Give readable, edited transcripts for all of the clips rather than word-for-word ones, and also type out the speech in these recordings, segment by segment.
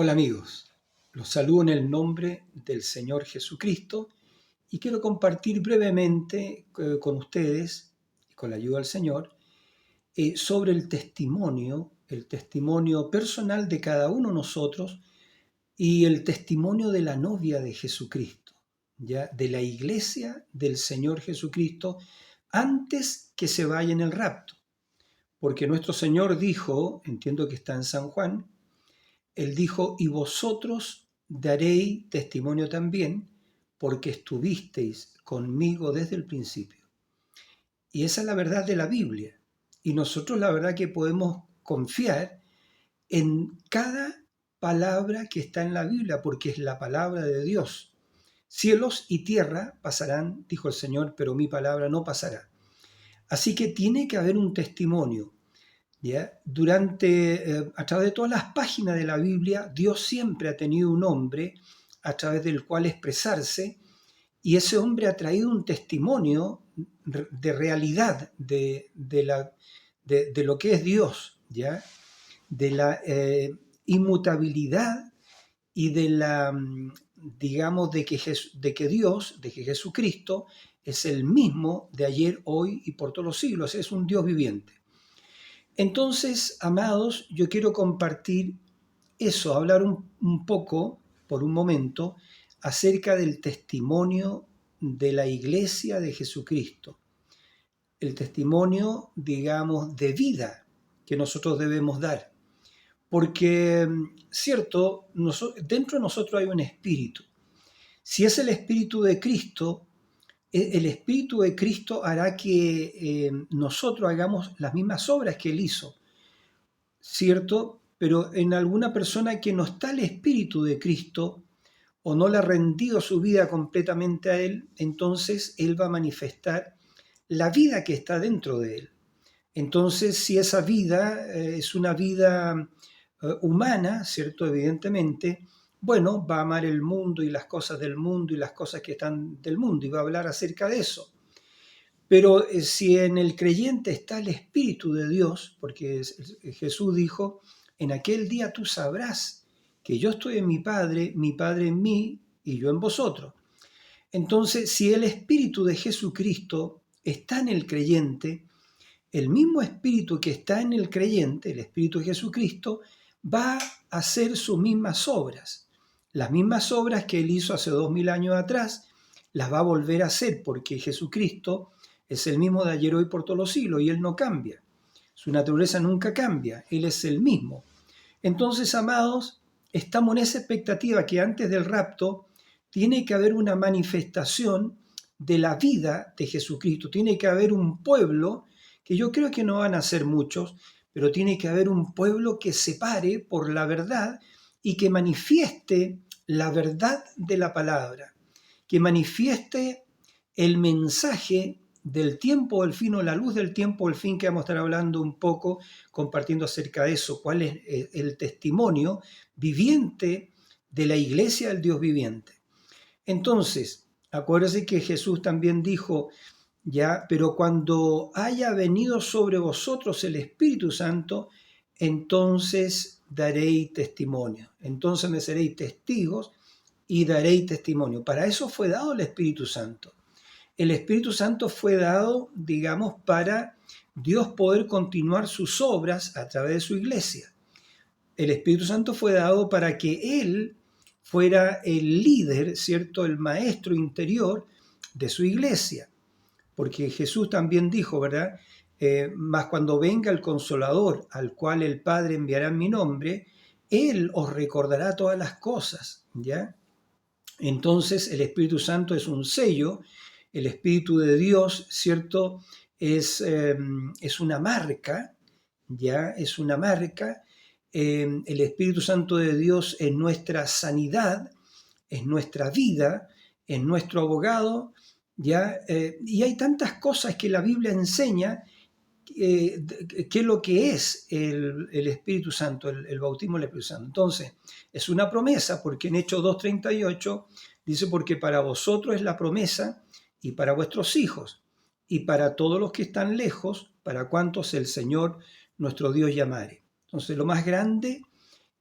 Hola amigos, los saludo en el nombre del Señor Jesucristo y quiero compartir brevemente con ustedes y con la ayuda del Señor sobre el testimonio personal de cada uno de nosotros y el testimonio de la novia de Jesucristo, ya de la iglesia del Señor Jesucristo antes que se vaya en el rapto, porque nuestro Señor dijo, entiendo que está en San Juan, Él dijo, y vosotros daréis testimonio también, porque estuvisteis conmigo desde el principio. Y esa es la verdad de la Biblia. Y nosotros la verdad que podemos confiar en cada palabra que está en la Biblia, porque es la palabra de Dios. Cielos y tierra pasarán, dijo el Señor, pero mi palabra no pasará. Así que tiene que haber un testimonio. ¿Ya? A través de todas las páginas de la Biblia, Dios siempre ha tenido un hombre a través del cual expresarse, y ese hombre ha traído un testimonio de realidad de lo que es Dios, ¿ya? De la inmutabilidad y de la, digamos, de que Dios, de que Jesucristo es el mismo de ayer, hoy y por todos los siglos, es un Dios viviente. Entonces, amados, yo quiero compartir eso, hablar un poco, por un momento, acerca del testimonio de la Iglesia de Jesucristo. El testimonio, digamos, de vida que nosotros debemos dar. Porque, cierto, dentro de nosotros hay un espíritu. Si es el espíritu de Cristo, el espíritu de Cristo hará que nosotros hagamos las mismas obras que Él hizo. ¿Cierto? Pero en alguna persona que no está el Espíritu de Cristo o no le ha rendido su vida completamente a Él, entonces Él va a manifestar la vida que está dentro de Él. Entonces, si esa vida es una vida humana, ¿cierto? Evidentemente, bueno, va a amar el mundo y las cosas del mundo y las cosas que están del mundo y va a hablar acerca de eso. Pero si en el creyente está el Espíritu de Dios, porque Jesús dijo, en aquel día tú sabrás que yo estoy en mi Padre en mí y yo en vosotros. Entonces, si el Espíritu de Jesucristo está en el creyente, el mismo Espíritu que está en el creyente, el Espíritu de Jesucristo, va a hacer sus mismas obras. Las mismas obras que Él hizo hace 2000 años atrás, las va a volver a hacer porque Jesucristo es el mismo de ayer, hoy, por todos los siglos y Él no cambia. Su naturaleza nunca cambia, Él es el mismo. Entonces, amados, estamos en esa expectativa que antes del rapto tiene que haber una manifestación de la vida de Jesucristo. Tiene que haber un pueblo, que yo creo que no van a ser muchos, pero tiene que haber un pueblo que se pare por la verdad y que manifieste la verdad de la palabra, que manifieste el mensaje del tiempo del fin o la luz del tiempo del fin, que vamos a estar hablando un poco, compartiendo acerca de eso, cuál es el testimonio viviente de la iglesia del Dios viviente. Entonces, acuérdense que Jesús también dijo, ya, pero cuando haya venido sobre vosotros el Espíritu Santo, entonces daréis testimonio, entonces me seréis testigos y daréis testimonio. Para eso fue dado el Espíritu Santo. El Espíritu Santo fue dado, digamos, para Dios poder continuar sus obras a través de su iglesia. El Espíritu Santo fue dado para que Él fuera el líder, ¿cierto? El maestro interior de su iglesia. Porque Jesús también dijo, ¿verdad? Mas cuando venga el Consolador, al cual el Padre enviará en mi nombre, Él os recordará todas las cosas, ¿ya? Entonces el Espíritu Santo es un sello, el Espíritu de Dios, ¿cierto? Es una marca, ¿ya? Es una marca. El Espíritu Santo de Dios es nuestra sanidad, es nuestra vida, es nuestro abogado, ¿ya? Y hay tantas cosas que la Biblia enseña qué es lo que es el Espíritu Santo, el bautismo del Espíritu Santo. Entonces, es una promesa, porque en Hechos 2:38 dice, porque para vosotros es la promesa y para vuestros hijos y para todos los que están lejos, para cuantos el Señor nuestro Dios llamare. Entonces, lo más grande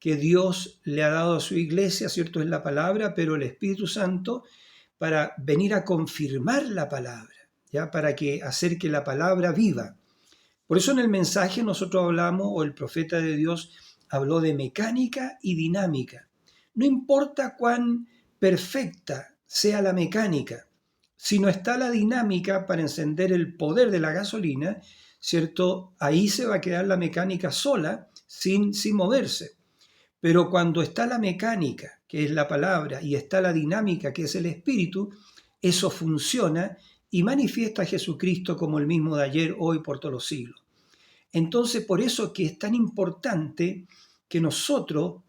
que Dios le ha dado a su iglesia, ¿cierto? Es la palabra, pero el Espíritu Santo para venir a confirmar la palabra, ¿ya? Para que hacer que la palabra viva. Por eso en el mensaje nosotros hablamos, o el profeta de Dios habló de mecánica y dinámica. No importa cuán perfecta sea la mecánica, si no está la dinámica para encender el poder de la gasolina, ¿cierto? Ahí se va a quedar la mecánica sola, sin moverse. Pero cuando está la mecánica, que es la palabra, y está la dinámica, que es el espíritu, eso funciona y manifiesta a Jesucristo como el mismo de ayer, hoy, por todos los siglos. Entonces, por eso que es tan importante que nosotros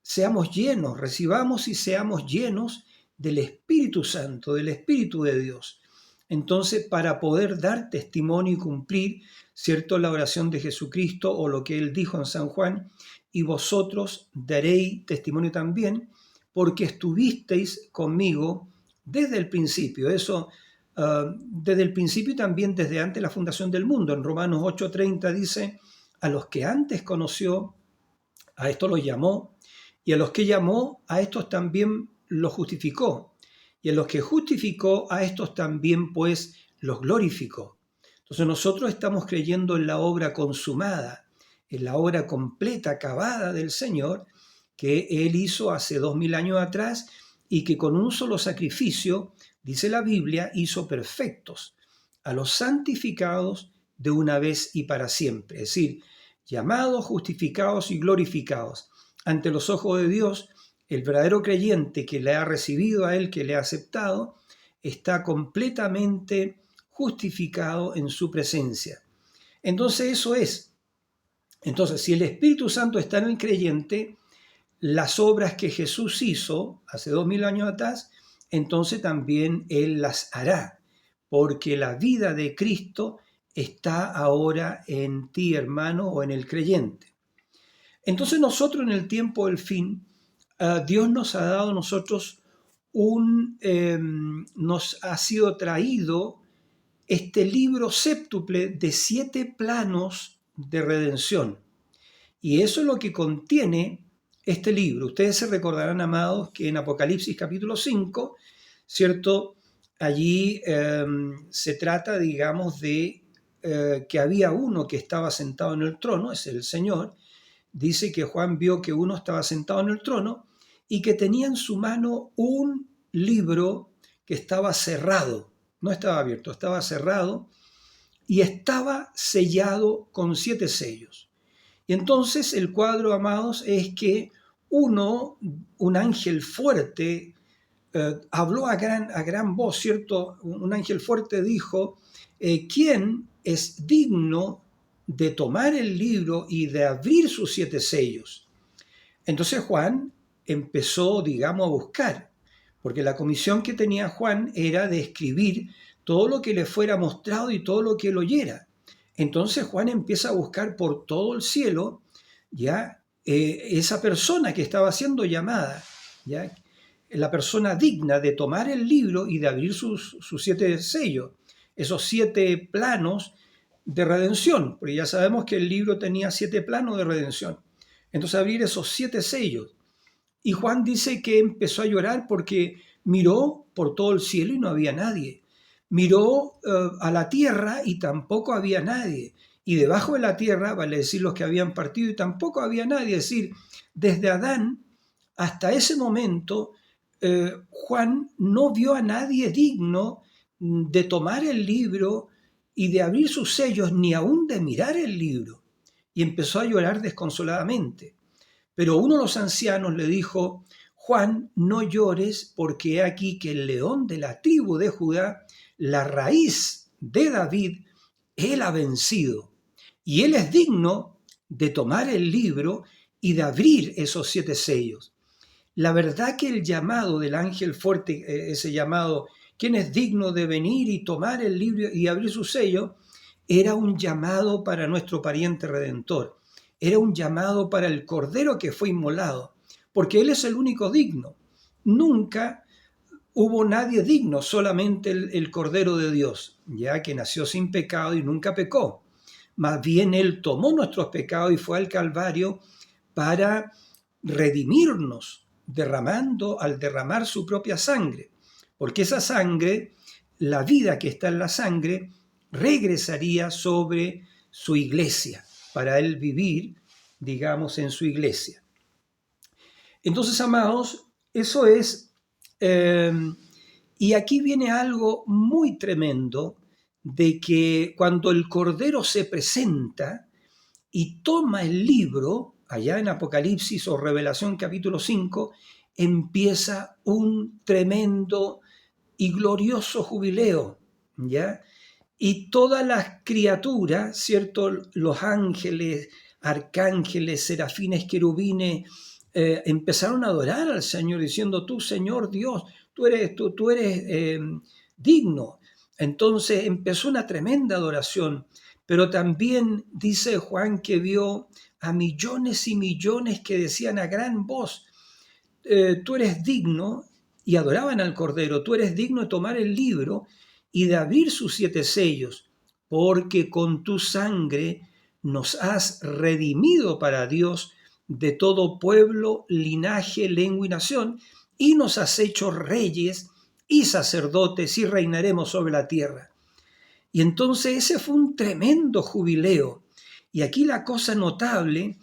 seamos llenos, recibamos y seamos llenos del Espíritu Santo, del Espíritu de Dios. Entonces, para poder dar testimonio y cumplir, ¿cierto?, la oración de Jesucristo o lo que Él dijo en San Juan, y vosotros daréis testimonio también, porque estuvisteis conmigo desde el principio. Eso, desde el principio y también desde antes de la fundación del mundo. En Romanos 8:30 dice, a los que antes conoció, a estos los llamó, y a los que llamó, a estos también los justificó. Y a los que justificó, a estos también pues los glorificó. Entonces nosotros estamos creyendo en la obra consumada, en la obra completa, acabada del Señor, que Él hizo hace 2000 años atrás y que con un solo sacrificio, dice la Biblia, hizo perfectos a los santificados de una vez y para siempre. Es decir, llamados, justificados y glorificados. Ante los ojos de Dios, el verdadero creyente que le ha recibido a Él, que le ha aceptado, está completamente justificado en su presencia. Entonces eso es. Entonces, si el Espíritu Santo está en el creyente, las obras que Jesús hizo hace 2000 años atrás, entonces también Él las hará, porque la vida de Cristo está ahora en ti, hermano, o en el creyente. Entonces nosotros en el tiempo del fin, Dios nos ha dado a nosotros nos ha sido traído este libro séptuple de 7 planos de redención. Y eso es lo que contiene este libro. Ustedes se recordarán, amados, que en Apocalipsis capítulo 5, ¿cierto? Allí se trata, digamos, de que había uno que estaba sentado en el trono, es el Señor. Dice que Juan vio que uno estaba sentado en el trono y que tenía en su mano un libro que estaba cerrado. No estaba abierto, estaba cerrado y estaba sellado con 7 sellos. Y entonces el cuadro, amados, es que un ángel fuerte, habló a gran voz, ¿cierto? Un ángel fuerte dijo, ¿quién es digno de tomar el libro y de abrir sus 7 sellos? Entonces Juan empezó, digamos, a buscar, porque la comisión que tenía Juan era de escribir todo lo que le fuera mostrado y todo lo que él oyera. Entonces Juan empieza a buscar por todo el cielo, ya, esa persona que estaba siendo llamada, ya, la persona digna de tomar el libro y de abrir sus 7 sellos, esos 7 planos de redención, porque ya sabemos que el libro tenía 7 planos de redención. Entonces abrir esos 7 sellos. Y Juan dice que empezó a llorar porque miró por todo el cielo y no había nadie. Miró a la tierra y tampoco había nadie. Y debajo de la tierra, vale decir los que habían partido, y tampoco había nadie. Es decir, desde Adán hasta ese momento, Juan no vio a nadie digno de tomar el libro y de abrir sus sellos, ni aún de mirar el libro. Y empezó a llorar desconsoladamente. Pero uno de los ancianos le dijo, Juan, no llores, porque he aquí que el león de la tribu de Judá, la raíz de David, él ha vencido. Y él es digno de tomar el libro y de abrir esos 7 sellos. La verdad que el llamado del ángel fuerte, ese llamado, ¿quién es digno de venir y tomar el libro y abrir su sello? Era un llamado para nuestro pariente redentor. Era un llamado para el Cordero que fue inmolado, porque Él es el único digno. Nunca hubo nadie digno, solamente el Cordero de Dios, ya que nació sin pecado y nunca pecó. Más bien Él tomó nuestros pecados y fue al Calvario para redimirnos al derramar su propia sangre, porque esa sangre, la vida que está en la sangre, regresaría sobre su iglesia, para él vivir, digamos, en su iglesia. Entonces, amados, eso es, y aquí viene algo muy tremendo, de que cuando el Cordero se presenta y toma el libro, allá en Apocalipsis o Revelación capítulo 5, empieza un tremendo y glorioso jubileo, ¿ya? Y todas las criaturas, ¿cierto? Los ángeles, arcángeles, serafines, querubines, empezaron a adorar al Señor diciendo, tú, Señor Dios, tú eres digno. Entonces empezó una tremenda adoración, pero también dice Juan que vio a millones y millones que decían a gran voz, tú eres digno, y adoraban al Cordero, tú eres digno de tomar el libro y de abrir sus 7 sellos, porque con tu sangre nos has redimido para Dios de todo pueblo, linaje, lengua y nación, y nos has hecho reyes y sacerdotes y reinaremos sobre la tierra. Y entonces ese fue un tremendo jubileo. Y aquí la cosa notable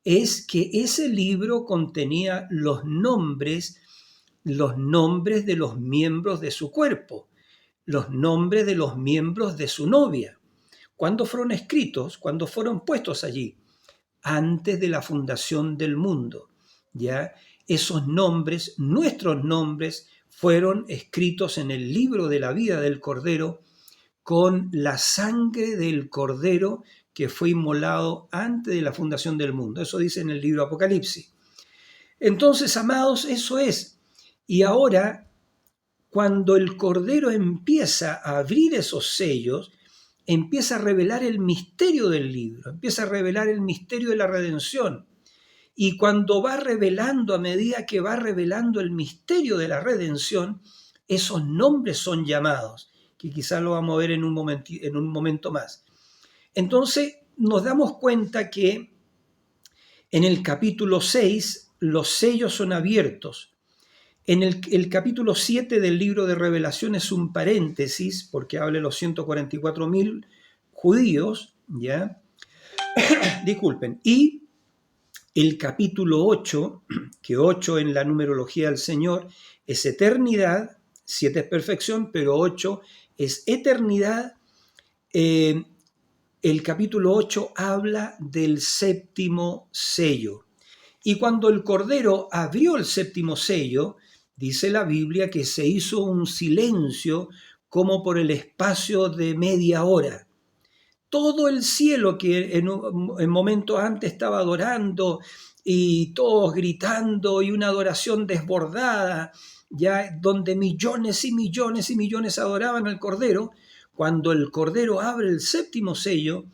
es que ese libro contenía los nombres de los miembros de su cuerpo, los nombres de los miembros de su novia. ¿Cuándo fueron escritos? ¿Cuándo fueron puestos allí? Antes de la fundación del mundo. ¿Ya? Esos nombres, nuestros nombres, fueron escritos en el libro de la vida del Cordero con la sangre del Cordero que fue inmolado antes de la fundación del mundo. Eso dice en el libro Apocalipsis. Entonces, amados, eso es. Y ahora, cuando el Cordero empieza a abrir esos sellos, empieza a revelar el misterio del libro, empieza a revelar el misterio de la redención. Y cuando va revelando, a medida que va revelando el misterio de la redención, esos nombres son llamados, que quizás lo vamos a ver en un momento más. Entonces, nos damos cuenta que en el capítulo 6 los sellos son abiertos. En el capítulo 7 del libro de Revelación es un paréntesis, porque habla de los 144.000 judíos, ¿ya? Disculpen. Y el capítulo 8, que 8 en la numerología del Señor es eternidad, 7 es perfección, pero 8 es eternidad. El capítulo 8 habla del séptimo sello. Y cuando el Cordero abrió el séptimo sello, dice la Biblia que se hizo un silencio como por el espacio de media hora. Todo el cielo que en momento antes estaba adorando y todos gritando y una adoración desbordada, ya donde millones y millones y millones adoraban al Cordero, cuando el Cordero abre el séptimo sello,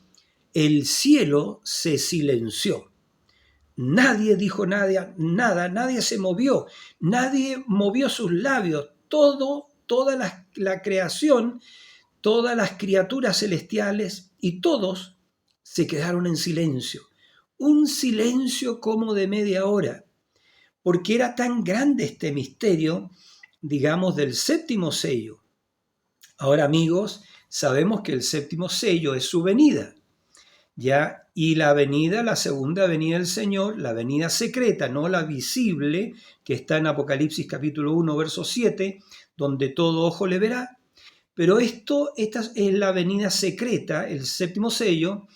el cielo se silenció. Nadie dijo nada, nadie se movió, nadie movió sus labios. Toda la creación, todas las criaturas celestiales y todos se quedaron en silencio. Un silencio como de media hora, porque era tan grande este misterio, digamos, del séptimo sello. Ahora, amigos, sabemos que el séptimo sello es su venida, ¿ya? Y la venida, la segunda venida del Señor, la venida secreta, no la visible, que está en Apocalipsis capítulo 1, verso 7, donde todo ojo le verá. Pero esta es la venida secreta, el séptimo sello,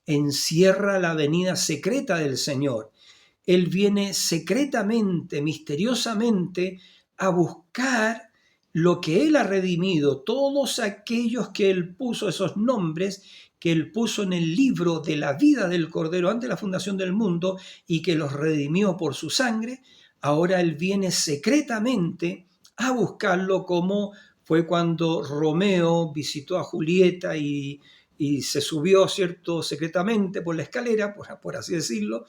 encierra la venida secreta del Señor. Él viene secretamente, misteriosamente, a buscar lo que Él ha redimido, todos aquellos que Él puso, esos nombres que Él puso en el libro de la vida del Cordero antes de la fundación del mundo y que los redimió por su sangre. Ahora Él viene secretamente a buscarlo, como fue cuando Romeo visitó a Julieta y se subió, ¿cierto?, secretamente por la escalera, por así decirlo,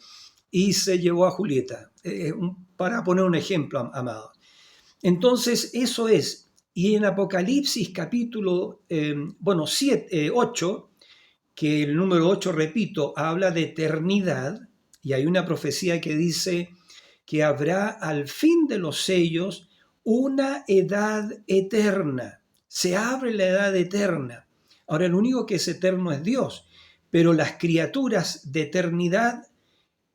y se llevó a Julieta, para poner un ejemplo, amado. Entonces, eso es. Y en Apocalipsis capítulo 8, que el número 8, repito, habla de eternidad, y hay una profecía que dice que habrá al fin de los sellos una edad eterna. Se abre la edad eterna. Ahora, el único que es eterno es Dios, pero las criaturas de eternidad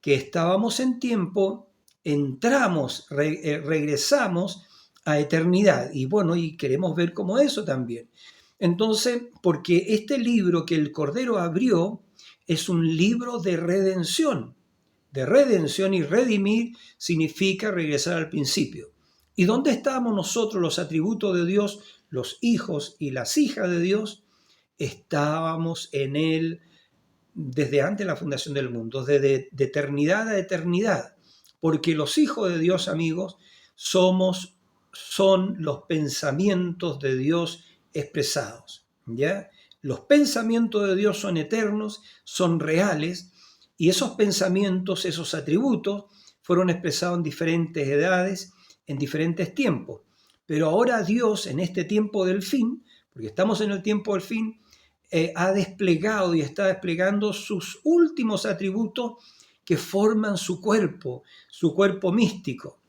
que estábamos en tiempo, entramos, regresamos a eternidad. Y bueno, y queremos ver como eso también. Entonces, porque este libro que el Cordero abrió es un libro de redención. De redención, y redimir significa regresar al principio. ¿Y dónde estábamos nosotros, los atributos de Dios, los hijos y las hijas de Dios? Estábamos en Él desde antes de la fundación del mundo, de eternidad a eternidad. Porque los hijos de Dios, amigos, son los pensamientos de Dios expresados, ¿ya? Los pensamientos de Dios son eternos, son reales, y esos pensamientos, esos atributos, fueron expresados en diferentes edades, en diferentes tiempos. Pero ahora Dios, en este tiempo del fin, porque estamos en el tiempo del fin, ha desplegado y está desplegando sus últimos atributos que forman su cuerpo místico.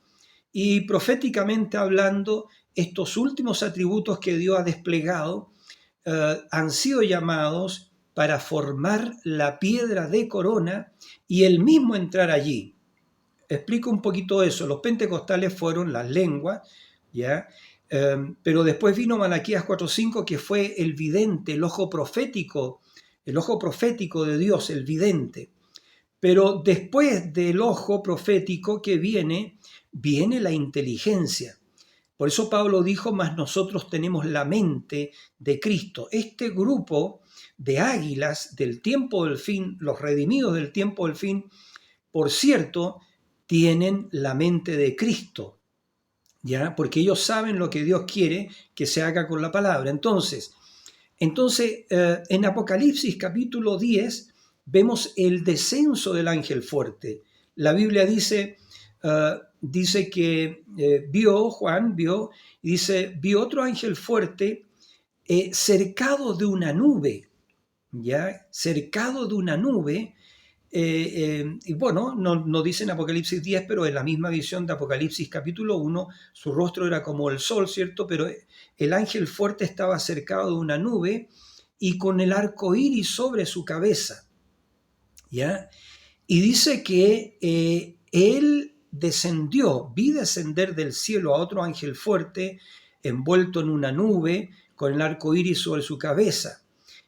Y proféticamente hablando, estos últimos atributos que Dios ha desplegado han sido llamados para formar la piedra de corona y él mismo entrar allí. Explico un poquito eso. Los pentecostales fueron las lenguas, ¿ya? Pero después vino Malaquías 4:5, que fue el vidente, el ojo profético de Dios, el vidente. Pero después del ojo profético que viene la inteligencia. Por eso Pablo dijo, mas nosotros tenemos la mente de Cristo. Este grupo de águilas del tiempo del fin, los redimidos del tiempo del fin, por cierto, tienen la mente de Cristo, ¿ya? Porque ellos saben lo que Dios quiere que se haga con la palabra. Entonces en Apocalipsis capítulo 10 vemos el descenso del ángel fuerte. La Biblia dice que Juan vio otro ángel fuerte cercado de una nube, ¿ya? Cercado de una nube. Y bueno, no dice en Apocalipsis 10, pero en la misma visión de Apocalipsis capítulo 1, su rostro era como el sol, ¿cierto? Pero el ángel fuerte estaba cercado de una nube y con el arco iris sobre su cabeza, ¿ya? Y dice que él vi descender del cielo a otro ángel fuerte, envuelto en una nube, con el arco iris sobre su cabeza.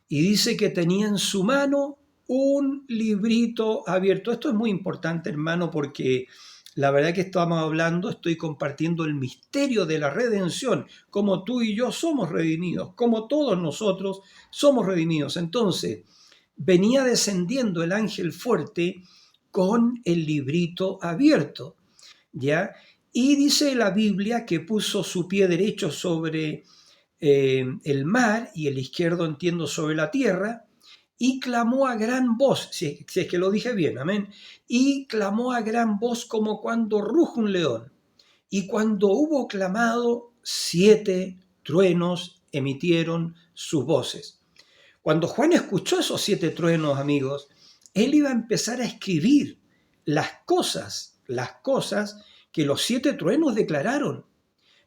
Y dice que tenía en su mano un librito abierto. Esto es muy importante, hermano, porque la verdad que estoy compartiendo el misterio de la redención, como tú y yo somos redimidos, como todos nosotros somos redimidos. Entonces, venía descendiendo el ángel fuerte con el librito abierto, ¿ya? Y dice la Biblia que puso su pie derecho sobre el mar y el izquierdo, entiendo, sobre la tierra, y clamó a gran voz, si es que lo dije bien, amén, y clamó a gran voz como cuando ruge un león. Y cuando hubo clamado, 7 truenos emitieron sus voces. Cuando Juan escuchó esos 7 truenos, amigos, él iba a empezar a escribir las cosas que los 7 truenos declararon.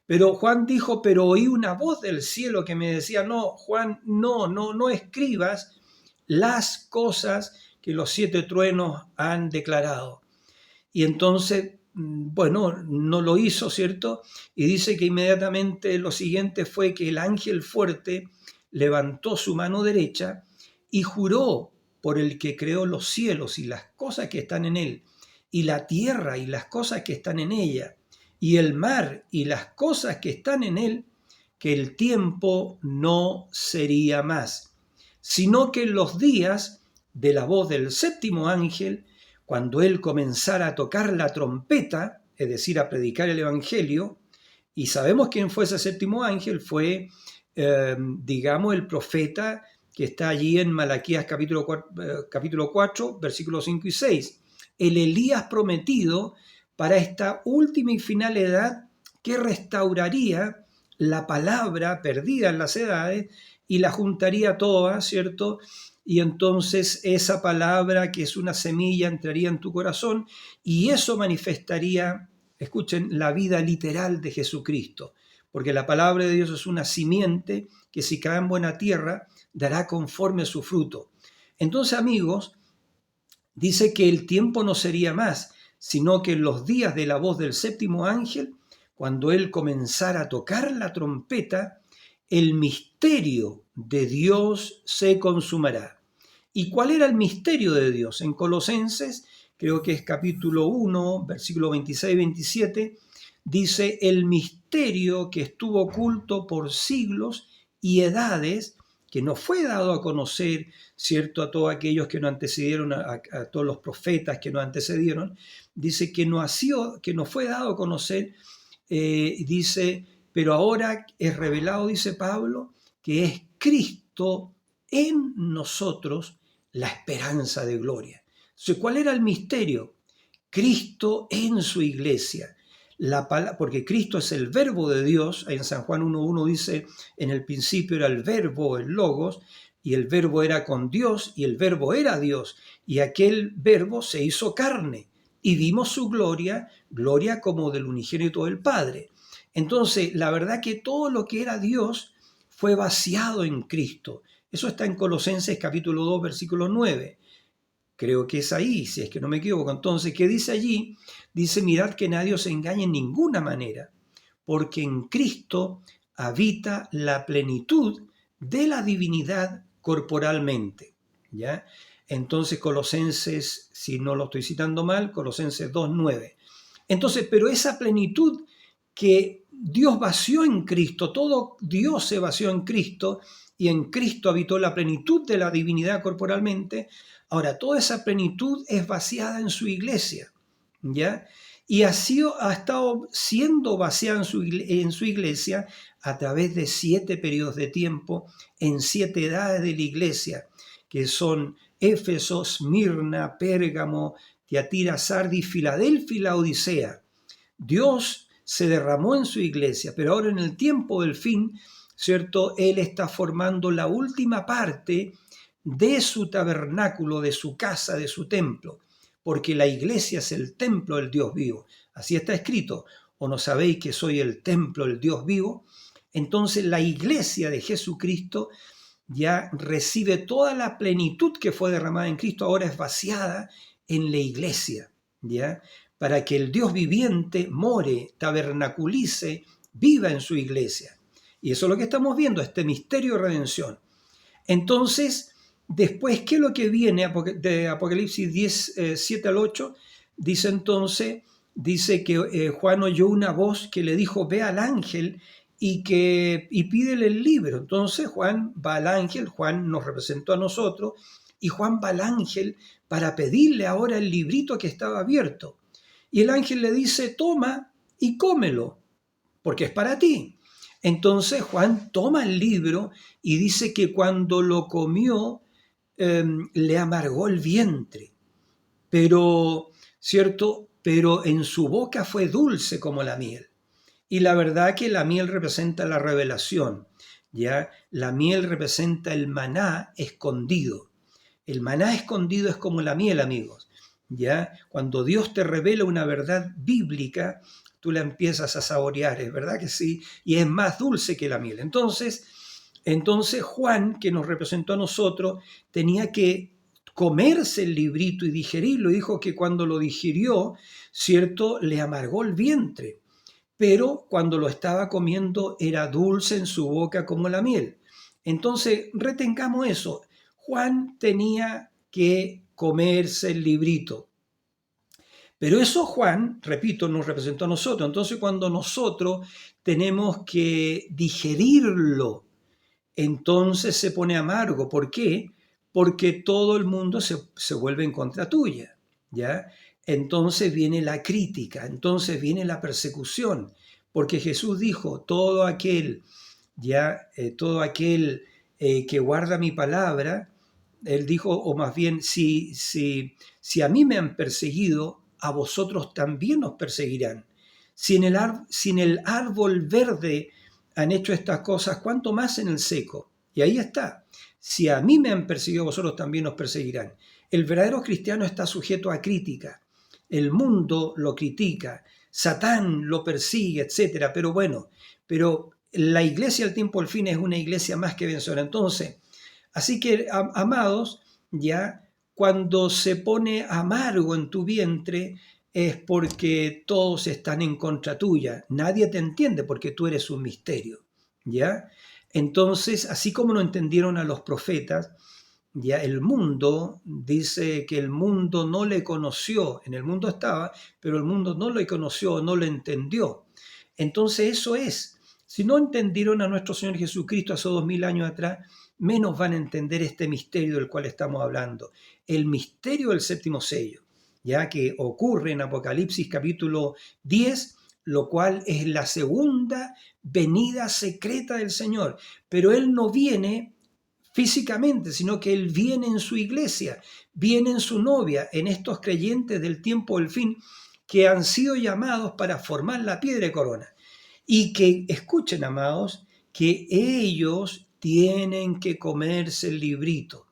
Pero Juan dijo, pero oí una voz del cielo que me decía, no, Juan, no escribas las cosas que los 7 truenos han declarado. Y entonces, bueno, no lo hizo, ¿cierto? Y dice que inmediatamente lo siguiente fue que el ángel fuerte levantó su mano derecha y juró por el que creó los cielos y las cosas que están en él, y la tierra y las cosas que están en ella, y el mar y las cosas que están en él, que el tiempo no sería más, sino que en los días de la voz del séptimo ángel, cuando él comenzara a tocar la trompeta, es decir, a predicar el evangelio, y sabemos quién fue ese séptimo ángel, fue, digamos, el profeta que está allí en Malaquías capítulo 4, versículos 5 y 6, el Elías prometido para esta última y final edad que restauraría la palabra perdida en las edades y la juntaría toda, ¿cierto? y entonces esa palabra, que es una semilla, entraría en tu corazón y eso manifestaría, escuchen, la vida literal de Jesucristo, porque la palabra de Dios es una simiente que si cae en buena tierra, dará conforme su fruto. Entonces, amigos, dice que el tiempo no sería más, sino que en los días de la voz del séptimo ángel, cuando él comenzara a tocar la trompeta, el misterio de Dios se consumará. ¿Y cuál era el misterio de Dios? En Colosenses, creo que es capítulo 1, versículo 26-27, dice: el misterio que estuvo oculto por siglos y edades, que nos fue dado a conocer, ¿cierto?, a todos aquellos que nos antecedieron, a todos los profetas que nos antecedieron, dice que nos fue dado a conocer, dice, pero ahora es revelado, dice Pablo, que es Cristo en nosotros, la esperanza de gloria. Entonces, ¿cuál era el misterio? Cristo en su iglesia. Porque Cristo es el verbo de Dios. En San Juan 1.1 dice: en el principio era el verbo, el logos, y el verbo era con Dios, y el verbo era Dios, y aquel verbo se hizo carne, y vimos su gloria, gloria como del unigénito del Padre. Entonces, la verdad que todo lo que era Dios fue vaciado en Cristo. Eso está en Colosenses capítulo 2, versículo 9. Creo que es ahí, si es que no me equivoco. Entonces, ¿qué dice allí? Dice: mirad que nadie os engañe en ninguna manera, porque en Cristo habita la plenitud de la divinidad corporalmente. ¿Ya? Entonces, Colosenses, si no lo estoy citando mal, Colosenses 2.9. Entonces, pero esa plenitud que Dios vació en Cristo, todo Dios se vació en Cristo, y en Cristo habitó la plenitud de la divinidad corporalmente. Ahora, toda esa plenitud es vaciada en su iglesia, ¿ya? Y ha estado siendo vaciada en su iglesia a través de 7 periodos de tiempo, en 7 edades de la iglesia, que son Éfeso, Esmirna, Pérgamo, Tiatira, Sardis, Filadelfia y Laodicea. Dios se derramó en su iglesia, pero ahora en el tiempo del fin, ¿cierto?, Él está formando la última parte de su tabernáculo, de su casa, de su templo, porque la iglesia es el templo del Dios vivo. Así está escrito: ¿o no sabéis que soy el templo del Dios vivo? Entonces la iglesia de Jesucristo ya recibe toda la plenitud que fue derramada en Cristo, ahora es vaciada en la iglesia, ¿ya? Para que el Dios viviente more, tabernaculice, viva en su iglesia. Y eso es lo que estamos viendo, este misterio de redención. Entonces, después, ¿qué es lo que viene de Apocalipsis 10, 7 al 8? Dice entonces, dice que Juan oyó una voz que le dijo: ve al ángel y pídele el libro. Entonces Juan va al ángel, Juan nos representó a nosotros, y Juan va al ángel para pedirle ahora el librito que estaba abierto. Y el ángel le dice: toma y cómelo, porque es para ti. Entonces Juan toma el libro y dice que cuando lo comió, le amargó el vientre, pero, ¿cierto? Pero en su boca fue dulce como la miel. Y la verdad que la miel representa la revelación, ¿ya? La miel representa el maná escondido. El maná escondido es como la miel, amigos, ¿ya? Cuando Dios te revela una verdad bíblica, tú la empiezas a saborear, ¿es verdad que sí? Y es más dulce que la miel. Entonces Juan, que nos representó a nosotros, tenía que comerse el librito y digerirlo. Y dijo que cuando lo digirió, ¿cierto?, le amargó el vientre. Pero cuando lo estaba comiendo era dulce en su boca como la miel. Entonces, retengamos eso. Juan tenía que comerse el librito. Pero eso Juan, repito, nos representó a nosotros. Entonces, cuando nosotros tenemos que digerirlo, entonces se pone amargo. ¿Por qué? Porque todo el mundo se vuelve en contra tuya, ¿ya? Entonces viene la crítica, entonces viene la persecución, porque Jesús dijo: todo aquel, que guarda mi palabra, él dijo, o más bien, si a mí me han perseguido, a vosotros también os perseguirán. Si en el árbol verde han hecho estas cosas, ¿cuánto más en el seco? Y ahí está. si a mí me han perseguido, vosotros también os perseguirán. El verdadero cristiano está sujeto a crítica. El mundo lo critica, Satán lo persigue, etc. Pero la iglesia al tiempo del fin es una iglesia más que vencedora. Entonces, así que, amados, ya cuando se pone amargo en tu vientre es porque todos están en contra tuya. Nadie te entiende porque tú eres un misterio, ¿ya? Entonces, así como no entendieron a los profetas, ya el mundo dice que el mundo no le conoció, en el mundo estaba, pero el mundo no le conoció, no lo entendió. Entonces eso es, si no entendieron a nuestro Señor Jesucristo hace 2000 años atrás, menos van a entender este misterio del cual estamos hablando, el misterio del séptimo sello, ya que ocurre en Apocalipsis capítulo 10, lo cual es la segunda venida secreta del Señor, pero Él no viene físicamente, sino que Él viene en su iglesia, viene en su novia, en estos creyentes del tiempo del fin que han sido llamados para formar la piedra de corona. Y que, escuchen, amados, que ellos tienen que comerse el librito.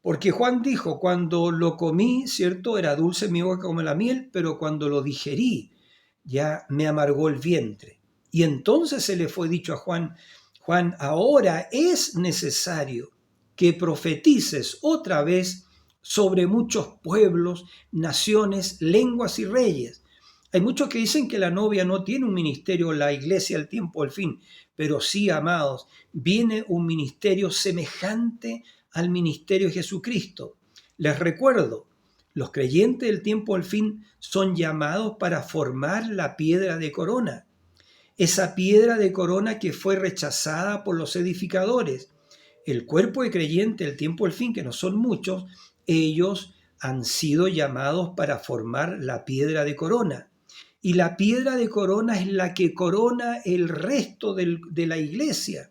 Porque Juan dijo, cuando lo comí, ¿cierto? Era dulce en mi boca como la miel, pero cuando lo digerí, ya me amargó el vientre. Y entonces se le fue dicho a Juan, Juan, ahora es necesario que profetices otra vez sobre muchos pueblos, naciones, lenguas y reyes. Hay muchos que dicen que la novia no tiene un ministerio, la iglesia al tiempo, al fin, pero sí, amados, viene un ministerio semejante al ministerio de Jesucristo. Les recuerdo, los creyentes del tiempo al fin son llamados para formar la piedra de corona. Esa piedra de corona que fue rechazada por los edificadores. El cuerpo de creyente del tiempo al fin, que no son muchos, ellos han sido llamados para formar la piedra de corona. Y la piedra de corona es la que corona el resto de la iglesia.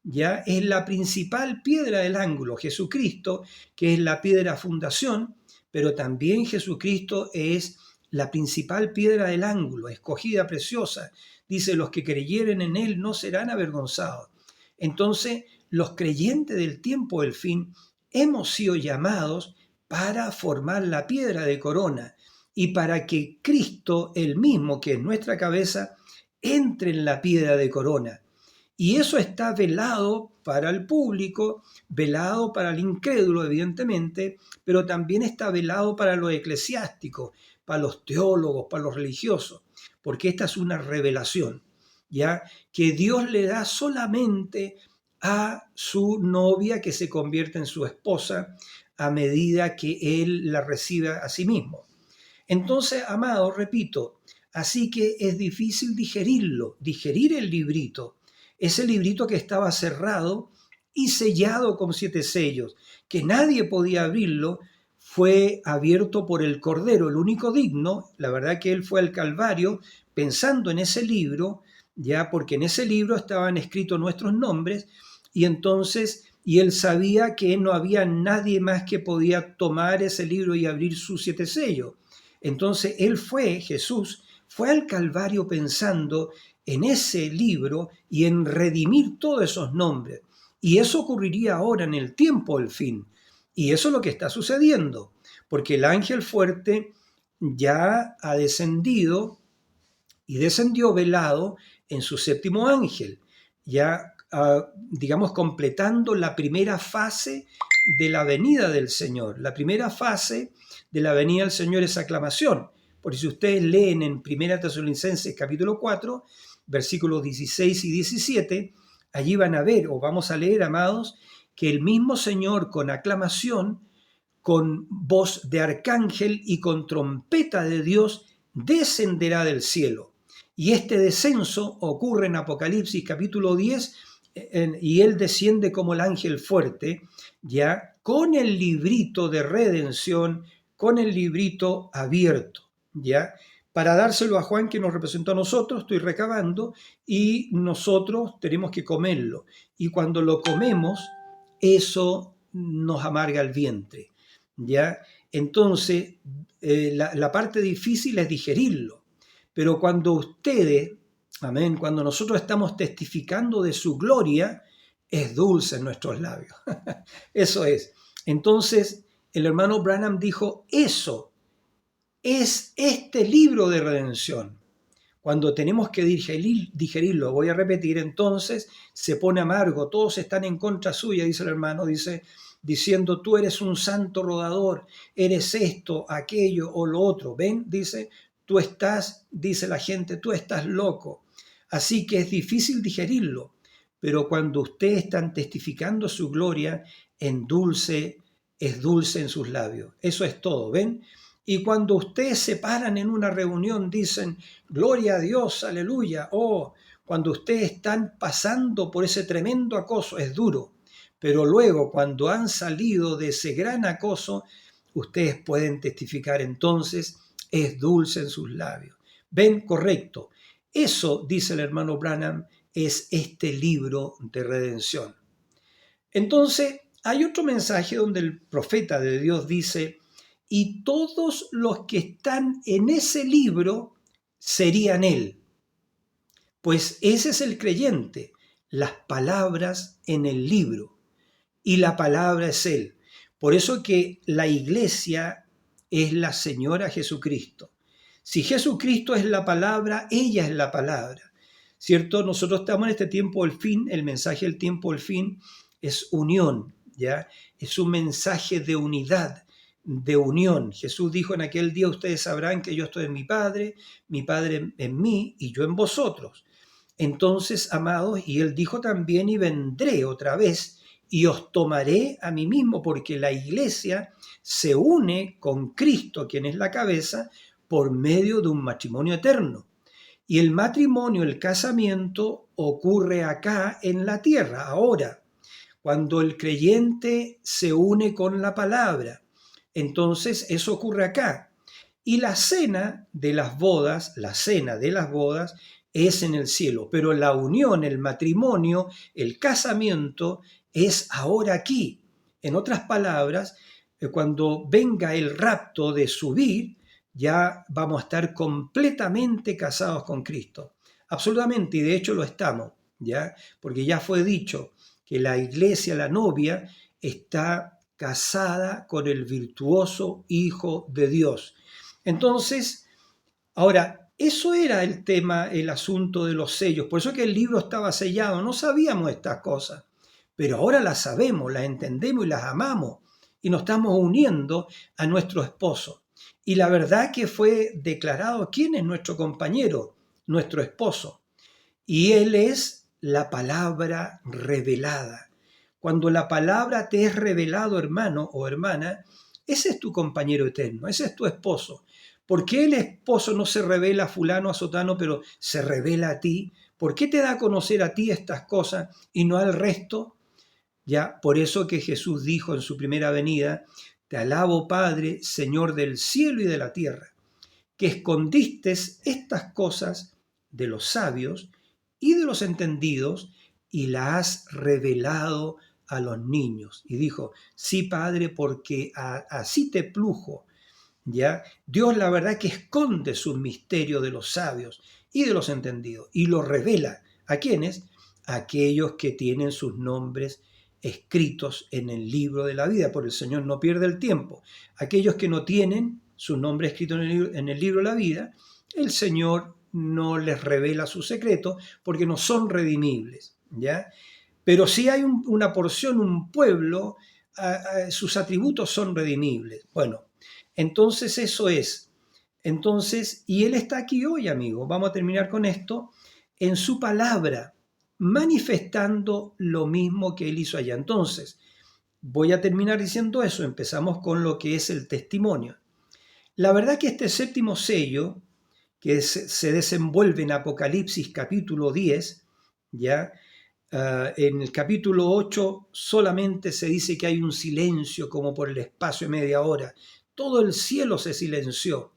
Ya es la principal piedra del ángulo, Jesucristo, que es la piedra fundación, pero también Jesucristo es la principal piedra del ángulo, escogida, preciosa. Dice, los que creyeren en Él no serán avergonzados. Entonces, los creyentes del tiempo del fin hemos sido llamados para formar la piedra de corona y para que Cristo, el mismo que es nuestra cabeza, entre en la piedra de corona. Y eso está velado para el público, velado para el incrédulo, evidentemente, pero también está velado para los eclesiásticos, para los teólogos, para los religiosos, porque esta es una revelación, ¿ya? Que Dios le da solamente a su novia que se convierte en su esposa a medida que Él la recibe a sí mismo. Entonces, amado, repito, así que es difícil digerir el librito, ese librito que estaba cerrado y sellado con 7 sellos, que nadie podía abrirlo, fue abierto por el Cordero, el único digno. La verdad que Él fue al Calvario pensando en ese libro, ya porque en ese libro estaban escritos nuestros nombres, y entonces, y Él sabía que no había nadie más que podía tomar ese libro y abrir sus 7 sellos. Entonces Jesús fue al Calvario pensando en ese libro y en redimir todos esos nombres. Y eso ocurriría ahora en el tiempo del fin. Y eso es lo que está sucediendo, porque el ángel fuerte ya ha descendido y descendió velado en su 7º ángel, ya digamos completando la primera fase de la venida del Señor. La primera fase de la venida del Señor es aclamación. Por si ustedes leen en 1 Tesalonicenses capítulo 4, versículos 16 y 17, allí van a ver, o vamos a leer, amados, que el mismo Señor con aclamación, con voz de arcángel y con trompeta de Dios, descenderá del cielo. Y este descenso ocurre en Apocalipsis capítulo 10, y Él desciende como el ángel fuerte, ya con el librito de redención, con el librito abierto, ya, para dárselo a Juan que nos representó a nosotros, estoy recabando, y nosotros tenemos que comerlo. Y cuando lo comemos, eso nos amarga el vientre, ¿ya? Entonces, la parte difícil es digerirlo. Pero cuando ustedes, amén, cuando nosotros estamos testificando de su gloria, es dulce en nuestros labios. Eso es. Entonces, el hermano Branham dijo, eso es este libro de redención. Cuando tenemos que digerirlo, voy a repetir, entonces se pone amargo, todos están en contra suya, dice el hermano, diciendo, tú eres un santo rodador, eres esto, aquello o lo otro. ¿Ven? Dice, dice la gente, tú estás loco. Así que es difícil digerirlo, pero cuando ustedes están testificando su gloria, es dulce en sus labios. Eso es todo, ¿ven? Y cuando ustedes se paran en una reunión, dicen, gloria a Dios, aleluya. Oh, cuando ustedes están pasando por ese tremendo acoso, es duro. Pero luego, cuando han salido de ese gran acoso, ustedes pueden testificar entonces, es dulce en sus labios. ¿Ven? Correcto. Eso, dice el hermano Branham, es este libro de redención. Entonces, hay otro mensaje donde el profeta de Dios dice, y todos los que están en ese libro serían él. Pues ese es el creyente, las palabras en el libro, y la palabra es él. Por eso que la iglesia es la Señora Jesucristo. Si Jesucristo es la palabra, ella es la palabra, ¿cierto? Nosotros estamos en este tiempo del fin, el mensaje del tiempo del fin es unión, ¿ya? Es un mensaje de unidad, de unión. Jesús dijo en aquel día, ustedes sabrán que yo estoy en mi Padre en mí y yo en vosotros. Entonces, amados, y él dijo también, y vendré otra vez y os tomaré a mí mismo, porque la iglesia se une con Cristo, quien es la cabeza, por medio de un matrimonio eterno. Y el matrimonio, el casamiento, ocurre acá en la tierra, ahora, cuando el creyente se une con la palabra. Entonces, eso ocurre acá. Y la cena de las bodas, es en el cielo, pero la unión, el matrimonio, el casamiento es ahora aquí. En otras palabras, cuando venga el rapto de subir, ya vamos a estar completamente casados con Cristo. Absolutamente, y de hecho lo estamos, ¿ya? Porque ya fue dicho que la iglesia, la novia, está casada con el virtuoso Hijo de Dios. Entonces, ahora, eso era el tema, el asunto de los sellos. Por eso que el libro estaba sellado. No sabíamos estas cosas, pero ahora las sabemos, las entendemos y las amamos. Y nos estamos uniendo a nuestro esposo. Y la verdad que fue declarado quién es nuestro compañero, nuestro esposo. Y él es la palabra revelada. Cuando la palabra te es revelado, hermano o hermana, ese es tu compañero eterno, ese es tu esposo. ¿Por qué el esposo no se revela a fulano, a sotano, pero se revela a ti? ¿Por qué te da a conocer a ti estas cosas y no al resto? Ya, por eso que Jesús dijo en su primera venida, te alabo, Padre, Señor del cielo y de la tierra, que escondiste estas cosas de los sabios y de los entendidos y las has revelado a los niños. Y dijo, sí, Padre, porque así te plujo. ¿Ya? Dios la verdad que esconde sus misterios de los sabios y de los entendidos y los revela. ¿A quiénes? A aquellos que tienen sus nombres escritos en el libro de la vida, por el Señor no pierde el tiempo. Aquellos que no tienen su nombre escrito en el libro de la vida, el Señor no les revela su secreto porque no son redimibles, ¿ya? Pero sí hay una porción, un pueblo, sus atributos son redimibles. Bueno, entonces eso es. Entonces, y Él está aquí hoy, amigo. Vamos a terminar con esto. En su palabra, manifestando lo mismo que Él hizo allá. Entonces, voy a terminar diciendo eso. Empezamos con lo que es el testimonio. La verdad que este séptimo sello, que se desenvuelve en Apocalipsis capítulo 10, ¿ya? En el capítulo 8 solamente se dice que hay un silencio como por el espacio de media hora. Todo el cielo se silenció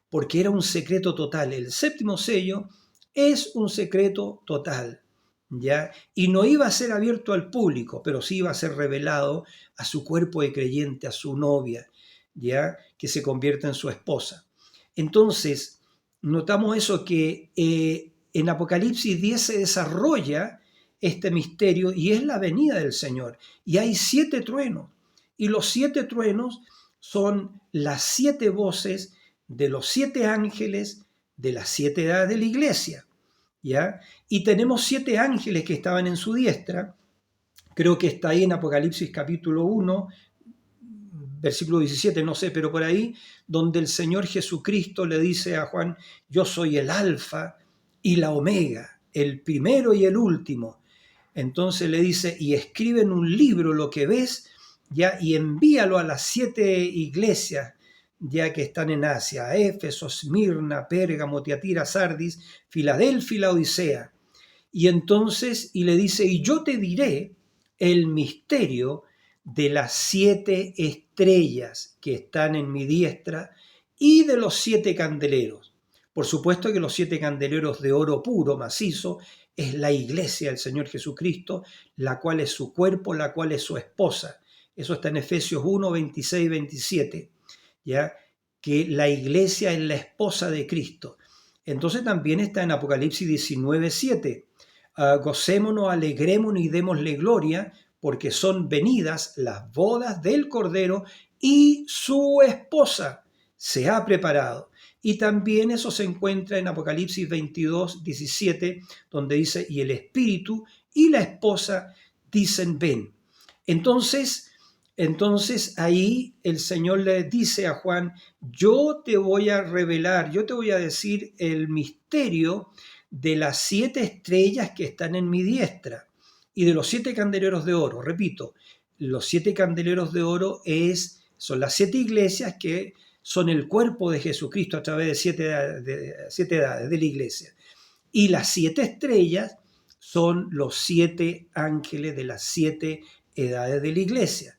porque era un secreto total. El séptimo sello es un secreto total, ¿ya? Y no iba a ser abierto al público, pero sí iba a ser revelado a su cuerpo de creyente, a su novia, ¿ya? Que se convierta en su esposa. Entonces, notamos eso que en Apocalipsis 10 se desarrolla este misterio y es la venida del Señor. Y hay 7 truenos. Y los 7 truenos son las 7 voces de los 7 ángeles de las 7 edades de la iglesia. ¿Ya? Y tenemos 7 ángeles que estaban en su diestra. Creo que está ahí en Apocalipsis capítulo 1, versículo 17, no sé, pero por ahí, donde el Señor Jesucristo le dice a Juan: yo soy el alfa y la omega, el primero y el último. Entonces le dice: y escribe en un libro lo que ves, ya, y envíalo a las 7 iglesias ya que están en Asia: a Éfeso, Esmirna, Pérgamo, Tiatira, Sardis, Filadelfia y Laodicea. Y entonces, y le dice: y yo te diré el misterio de las 7 estrellas que están en mi diestra y de los 7 candeleros. Por supuesto que los 7 candeleros de oro puro, macizo, es la iglesia del Señor Jesucristo, la cual es su cuerpo, la cual es su esposa. Eso está en Efesios 1, 26, 27, ¿ya? Que la iglesia es la esposa de Cristo. Entonces también está en Apocalipsis 19, 7. Gocémonos, alegrémonos y démosle gloria, porque son venidas las bodas del Cordero y su esposa se ha preparado. Y también eso se encuentra en Apocalipsis 22, 17, donde dice: y el Espíritu y la esposa dicen: ven. Entonces ahí el Señor le dice a Juan: yo te voy a revelar, yo te voy a decir el misterio de las 7 estrellas que están en mi diestra y de los 7 candeleros de oro. Repito, los 7 candeleros de oro son las 7 iglesias que son el cuerpo de Jesucristo a través de 7 edades de la iglesia. Y las 7 estrellas son los 7 ángeles de las 7 edades de la iglesia.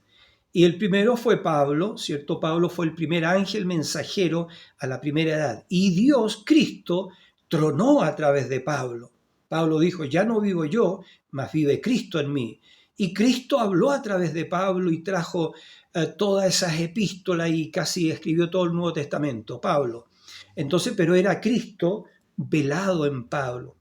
Y el primero fue Pablo, ¿cierto? Pablo fue el primer ángel mensajero a la primera edad. Y Dios, Cristo, tronó a través de Pablo. Pablo dijo: ya no vivo yo, mas vive Cristo en mí. Y Cristo habló a través de Pablo y trajo todas esas epístolas y casi escribió todo el Nuevo Testamento, Pablo. Entonces, pero era Cristo velado en Pablo.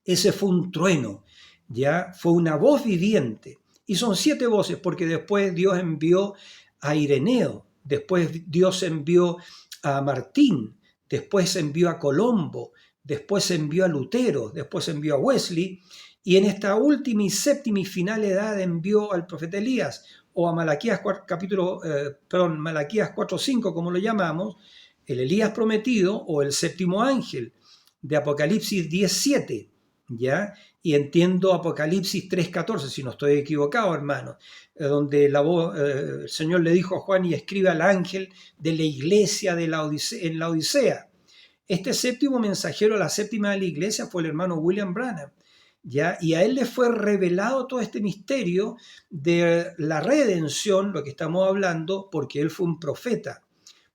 Ese fue un trueno, ya fue una voz viviente. Y son 7 voces, porque después Dios envió a Ireneo, después Dios envió a Martín, después envió a Colombo, después envió a Lutero, después envió a Wesley, y en esta última y séptima y final edad envió al profeta Elías, o a Malaquías 4:5, como lo llamamos, el Elías prometido, o el séptimo ángel de Apocalipsis 10:7, ¿ya? Y entiendo Apocalipsis 3:14, si no estoy equivocado, hermano, donde el Señor le dijo a Juan: y escribe al ángel de la iglesia en la Odisea. Este séptimo mensajero a la séptima de la iglesia fue el hermano William Branham, ¿ya? Y a él le fue revelado todo este misterio de la redención, lo que estamos hablando, porque él fue un profeta.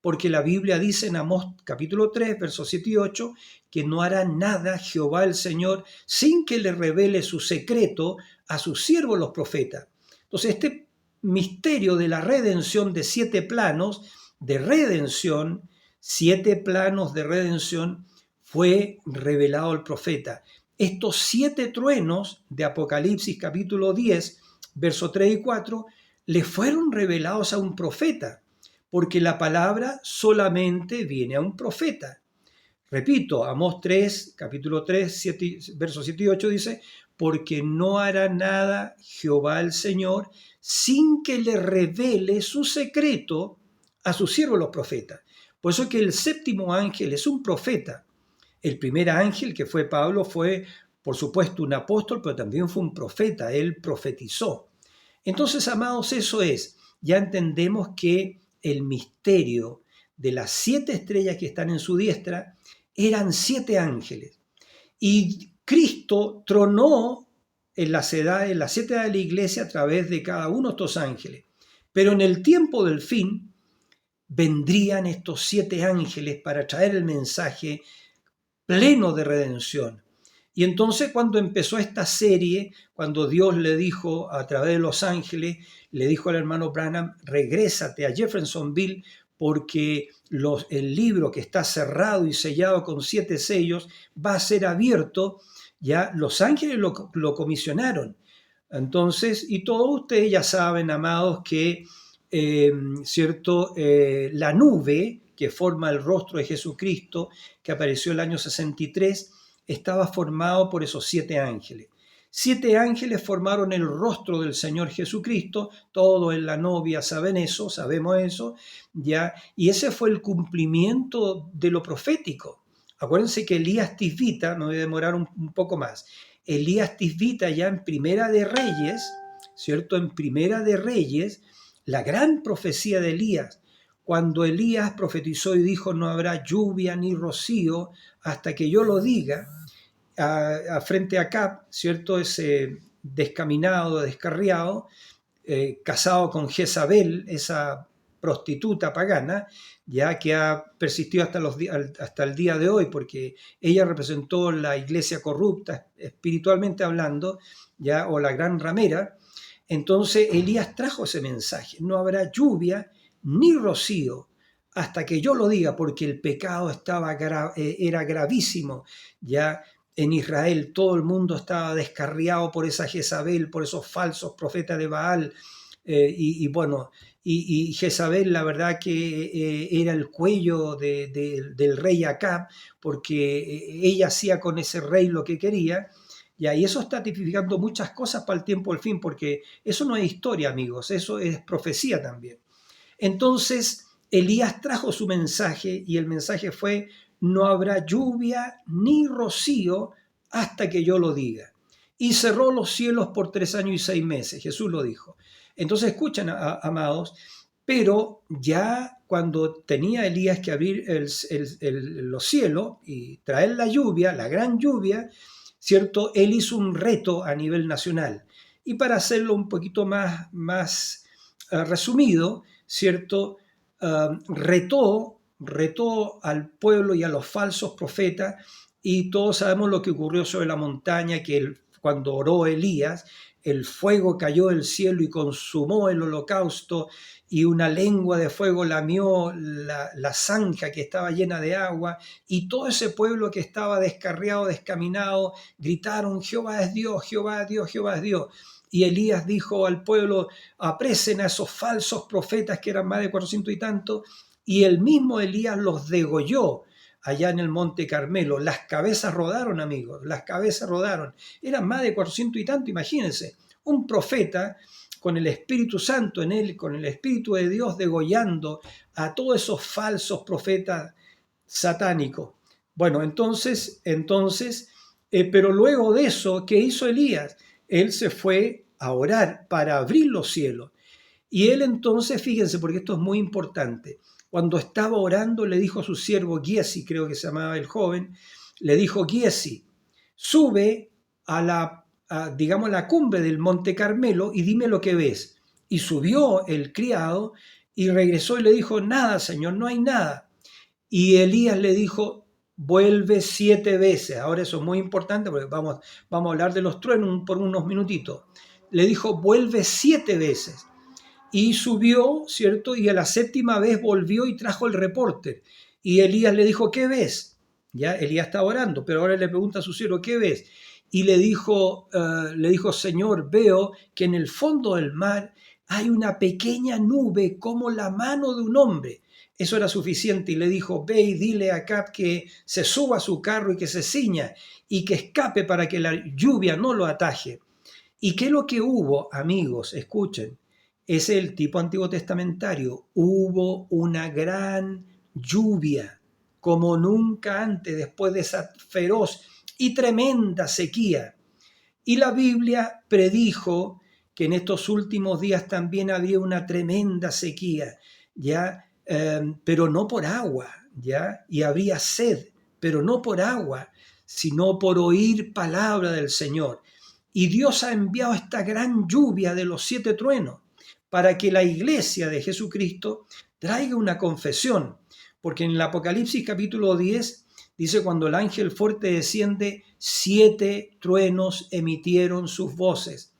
Porque la Biblia dice en Amós capítulo 3, versos 7 y 8, que no hará nada Jehová el Señor sin que le revele su secreto a sus siervos los profetas. Entonces, este misterio de la redención de 7 planos de redención, 7 planos de redención, fue revelado al profeta. Estos 7 truenos de Apocalipsis capítulo 10, versos 3 y 4, le fueron revelados a un profeta, porque la palabra solamente viene a un profeta. Repito, Amós 3, capítulo 3, versos 7 y 8 dice: porque no hará nada Jehová el Señor sin que le revele su secreto a sus siervos los profetas. Por eso que el séptimo ángel es un profeta. El primer ángel, que fue Pablo, fue, por supuesto, un apóstol, pero también fue un profeta. Él profetizó. Entonces, amados, eso es. Ya entendemos que el misterio de las 7 estrellas que están en su diestra eran 7 ángeles. Y Cristo tronó en las 7 edades de la iglesia a través de cada uno de estos ángeles. Pero en el tiempo del fin vendrían estos 7 ángeles para traer el mensaje pleno de redención. Y entonces, cuando empezó esta serie, cuando Dios le dijo a través de los ángeles, le dijo al hermano Branham: regrésate a Jeffersonville porque el libro que está cerrado y sellado con 7 sellos va a ser abierto. Ya los ángeles lo comisionaron. Entonces, y todos ustedes ya saben, amados, que ¿cierto? La nube que forma el rostro de Jesucristo, que apareció el año 63, estaba formado por esos 7 ángeles. 7 ángeles formaron el rostro del Señor Jesucristo. Todos en la novia saben eso, sabemos eso, ¿ya? Y ese fue el cumplimiento de lo profético. Acuérdense que Elías Tisbita, me voy a demorar un poco más, Elías Tisbita ya en Primera de Reyes, ¿cierto? En Primera de Reyes, la gran profecía de Elías, cuando Elías profetizó y dijo no habrá lluvia ni rocío hasta que yo lo diga, frente a Acab, ¿cierto? Ese descaminado, descarriado, casado con Jezabel, esa prostituta pagana, ya que ha persistido hasta el día de hoy, porque ella representó la iglesia corrupta, espiritualmente hablando, ya, o la gran ramera. Entonces Elías trajo ese mensaje: no habrá lluvia ni rocío hasta que yo lo diga, porque el pecado era gravísimo. Ya en Israel todo el mundo estaba descarriado por esa Jezabel, por esos falsos profetas de Baal, y Jezabel, la verdad que era el cuello del rey Acab, porque ella hacía con ese rey lo que quería. Y eso está tipificando muchas cosas para el tiempo del fin, porque eso no es historia, amigos, eso es profecía también. Entonces Elías trajo su mensaje, y el mensaje fue: no habrá lluvia ni rocío hasta que yo lo diga. Y cerró los cielos por 3 años y 6 meses, Jesús lo dijo. Entonces escuchan, amados, pero ya cuando tenía Elías que abrir los cielos y traer la lluvia, la gran lluvia, ¿cierto? Él hizo un reto a nivel nacional. Y para hacerlo un poquito más resumido, ¿cierto? Retó al pueblo y a los falsos profetas, y todos sabemos lo que ocurrió sobre la montaña, que cuando oró Elías, el fuego cayó del cielo y consumó el holocausto, y una lengua de fuego lamió la zanja que estaba llena de agua, y todo ese pueblo que estaba descarriado, descaminado, gritaron: Jehová es Dios, Jehová es Dios, Jehová es Dios. Y Elías dijo al pueblo: apresen a esos falsos profetas, que eran más de 400 y tanto, y el mismo Elías los degolló allá en el Monte Carmelo. Las cabezas rodaron, amigos, las cabezas rodaron. Eran más de 400 y tanto, imagínense. Un profeta con el Espíritu Santo en él, con el Espíritu de Dios, degollando a todos esos falsos profetas satánicos. Bueno, entonces, pero luego de eso, ¿qué hizo Elías? Él se fue a orar para abrir los cielos. Y él entonces, fíjense, porque esto es muy importante, cuando estaba orando le dijo a su siervo Giesi, creo que se llamaba el joven, le dijo: Giesi, sube digamos, la cumbre del Monte Carmelo y dime lo que ves. Y subió el criado y regresó y le dijo: nada, Señor, no hay nada. Y Elías le dijo: vuelve 7 veces. Ahora eso es muy importante, porque vamos a hablar de los truenos por unos minutitos. Le dijo: vuelve 7 veces. Y subió, ¿cierto? Y a la 7ª vez volvió y trajo el reporte. Y Elías le dijo: ¿qué ves? Ya Elías está orando, pero ahora le pregunta a su siervo: ¿qué ves? Y le dijo: Señor, veo que en el fondo del mar hay una pequeña nube como la mano de un hombre. Eso era suficiente. Y le dijo: ve y dile a Acab que se suba a su carro y que se ciña y que escape para que la lluvia no lo ataje. ¿Y qué es lo que hubo, amigos? Escuchen. Es el tipo antiguo testamentario. Hubo una gran lluvia, como nunca antes, después de esa feroz y tremenda sequía. Y la Biblia predijo que en estos últimos días también habría una tremenda sequía, ¿ya? Pero no por agua, ¿ya? Y habría sed, pero no por agua, sino por oír palabra del Señor. Y Dios ha enviado esta gran lluvia de los 7 truenos para que la iglesia de Jesucristo traiga una confesión. Porque en el Apocalipsis capítulo 10 dice: cuando el ángel fuerte desciende, 7 truenos emitieron sus voces.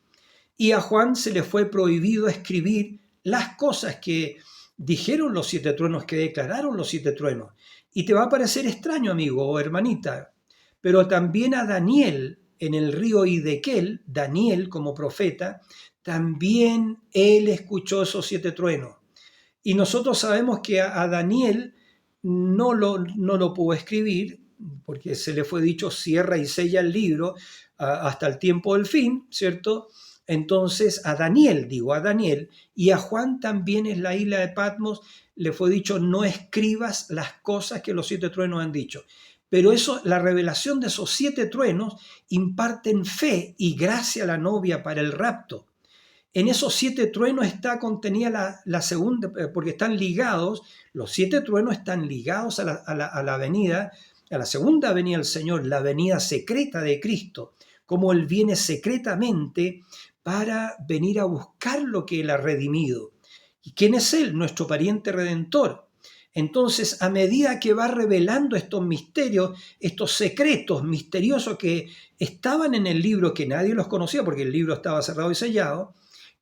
Y a Juan se le fue prohibido escribir las cosas que dijeron los 7 truenos, que declararon los 7 truenos. Y te va a parecer extraño, amigo o hermanita, pero también a Daniel en el río Hidekel, Daniel como profeta, también él escuchó esos 7 truenos. Y nosotros sabemos que a Daniel no lo pudo escribir, porque se le fue dicho cierra y sella el libro hasta el tiempo del fin, ¿cierto? Entonces a Daniel, y a Juan también en la isla de Patmos le fue dicho no escribas las cosas que los 7 truenos han dicho. Pero eso, la revelación de esos 7 truenos imparten fe y gracia a la novia para el rapto. En esos 7 truenos está contenida la segunda, porque están ligados, los 7 truenos están ligados a la venida, a la segunda venida del Señor, la venida secreta de Cristo, como Él viene secretamente para venir a buscar lo que Él ha redimido. ¿Y quién es Él? Nuestro pariente redentor. Entonces, a medida que va revelando estos misterios, estos secretos misteriosos que estaban en el libro, que nadie los conocía porque el libro estaba cerrado y sellado,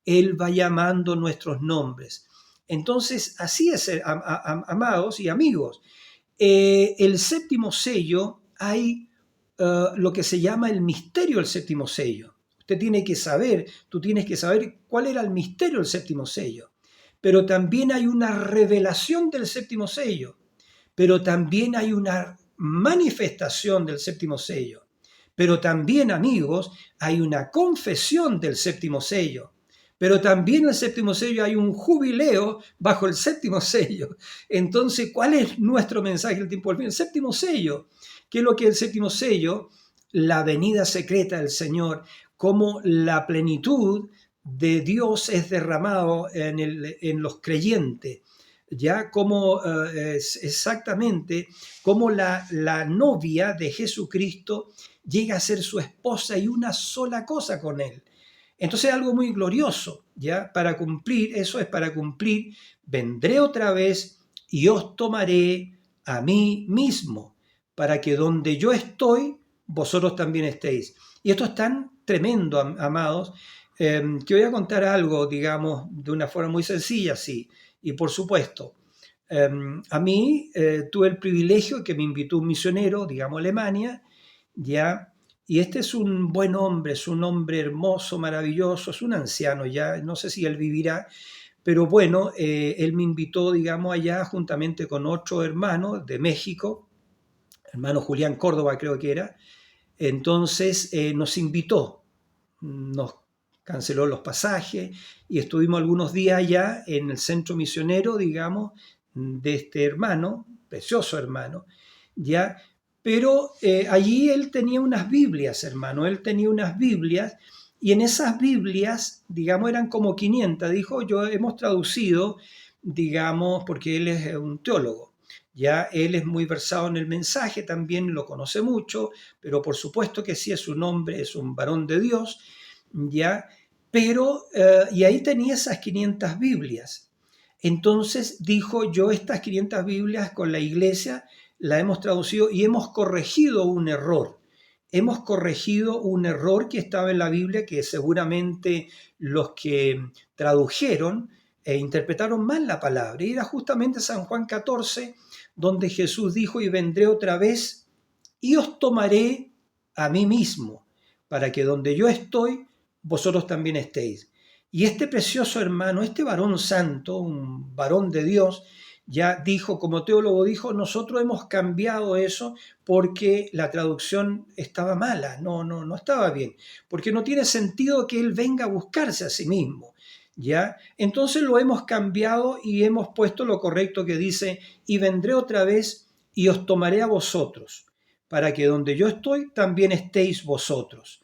Él va llamando nuestros nombres. Entonces, así es, amados y amigos. El séptimo sello, hay lo que se llama el misterio del séptimo sello. Usted tiene que saber, tú tienes que saber cuál era el misterio del séptimo sello. Pero también hay una revelación del séptimo sello. Pero también hay una manifestación del séptimo sello. Pero también, amigos, hay una confesión del séptimo sello. Pero también en el séptimo sello hay un jubileo bajo el séptimo sello. Entonces, ¿cuál es nuestro mensaje del tiempo del fin? El séptimo sello. ¿Qué es lo que es el séptimo sello? La venida secreta del Señor, como la plenitud de Dios es derramado en los creyentes. Ya como exactamente como la novia de Jesucristo llega a ser su esposa y una sola cosa con Él. Entonces algo muy glorioso, ¿ya? Para cumplir, eso es para cumplir, vendré otra vez y os tomaré a mí mismo, para que donde yo estoy, vosotros también estéis. Y esto es tan tremendo, amados, que voy a contar algo, digamos, de una forma muy sencilla, sí. Y por supuesto, a mí tuve el privilegio que me invitó un misionero, digamos, a Alemania, ¿ya? Y este es un buen hombre, es un hombre hermoso, maravilloso, es un anciano ya, no sé si él vivirá, pero bueno, él me invitó, digamos, allá juntamente con otro hermano de México, hermano Julián Córdoba creo que era. Entonces nos invitó, nos canceló los pasajes y estuvimos algunos días allá en el centro misionero, digamos, de este hermano, precioso hermano, ya. Pero allí él tenía unas Biblias, hermano, él tenía unas Biblias y en esas Biblias, digamos, eran como 500, dijo, yo hemos traducido, digamos, porque él es un teólogo, ya él es muy versado en el mensaje, también lo conoce mucho, pero por supuesto que sí es un hombre, es un varón de Dios, ya, pero, y ahí tenía esas 500 Biblias. Entonces dijo, yo estas 500 Biblias con la iglesia la hemos traducido y hemos corregido un error. Hemos corregido un error que estaba en la Biblia que seguramente los que tradujeron interpretaron mal la palabra. Y era justamente San Juan 14, donde Jesús dijo, y vendré otra vez y os tomaré a mí mismo, para que donde yo estoy, vosotros también estéis. Y este precioso hermano, este varón santo, un varón de Dios, ya dijo, como teólogo dijo, nosotros hemos cambiado eso porque la traducción estaba mala, no estaba bien, porque no tiene sentido que él venga a buscarse a sí mismo, ¿ya? Entonces lo hemos cambiado y hemos puesto lo correcto que dice, y vendré otra vez y os tomaré a vosotros, para que donde yo estoy también estéis vosotros.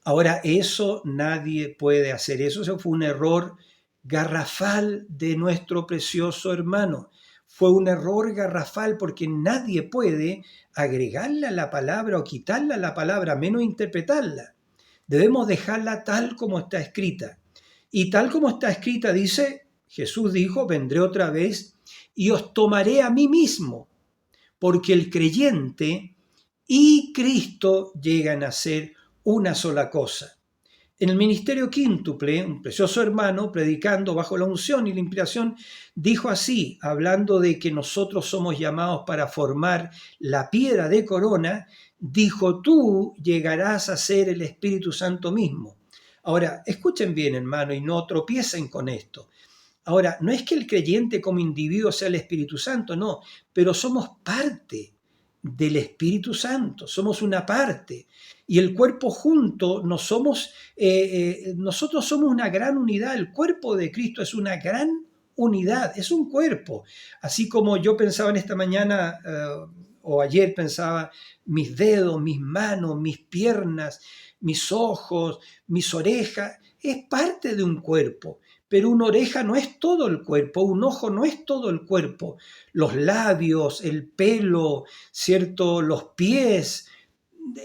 Ahora, eso nadie puede hacer, eso fue un error garrafal de nuestro precioso hermano. Fue un error garrafal porque nadie puede agregarle a la palabra o quitarle a la palabra, menos interpretarla. Debemos dejarla tal como está escrita. Y tal como está escrita dice, Jesús dijo, vendré otra vez y os tomaré a mí mismo, porque el creyente y Cristo llegan a ser una sola cosa. En el ministerio quíntuple, un precioso hermano, predicando bajo la unción y la inspiración, dijo así, hablando de que nosotros somos llamados para formar la piedra de corona, dijo, tú llegarás a ser el Espíritu Santo mismo. Ahora, escuchen bien, hermano, y no tropiecen con esto. Ahora, no es que el creyente como individuo sea el Espíritu Santo, no, pero somos parte del Espíritu Santo, somos una parte. Y el cuerpo junto, no somos, nosotros somos una gran unidad, el cuerpo de Cristo es una gran unidad, es un cuerpo. Así como yo pensaba en esta mañana o ayer pensaba, mis dedos, mis manos, mis piernas, mis ojos, mis orejas, es parte de un cuerpo. Pero una oreja no es todo el cuerpo, un ojo no es todo el cuerpo. Los labios, el pelo, ¿cierto? Los pies,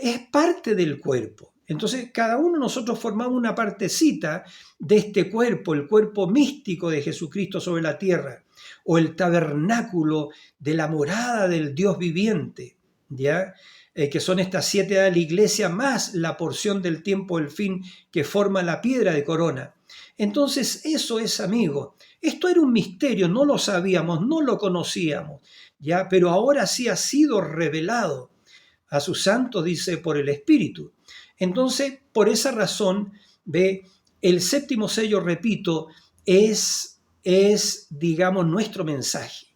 es parte del cuerpo. Entonces, cada uno de nosotros formamos una partecita de este cuerpo, el cuerpo místico de Jesucristo sobre la tierra, o el tabernáculo de la morada del Dios viviente, ¿ya? Que son estas 7 de la iglesia, más la porción del tiempo del fin que forma la piedra de corona. Entonces, eso es, amigo. Esto era un misterio, no lo sabíamos, no lo conocíamos, ¿ya? Pero ahora sí ha sido revelado a sus santos, dice, por el Espíritu. Entonces, por esa razón, ve, el séptimo sello, repito, es, digamos, nuestro mensaje.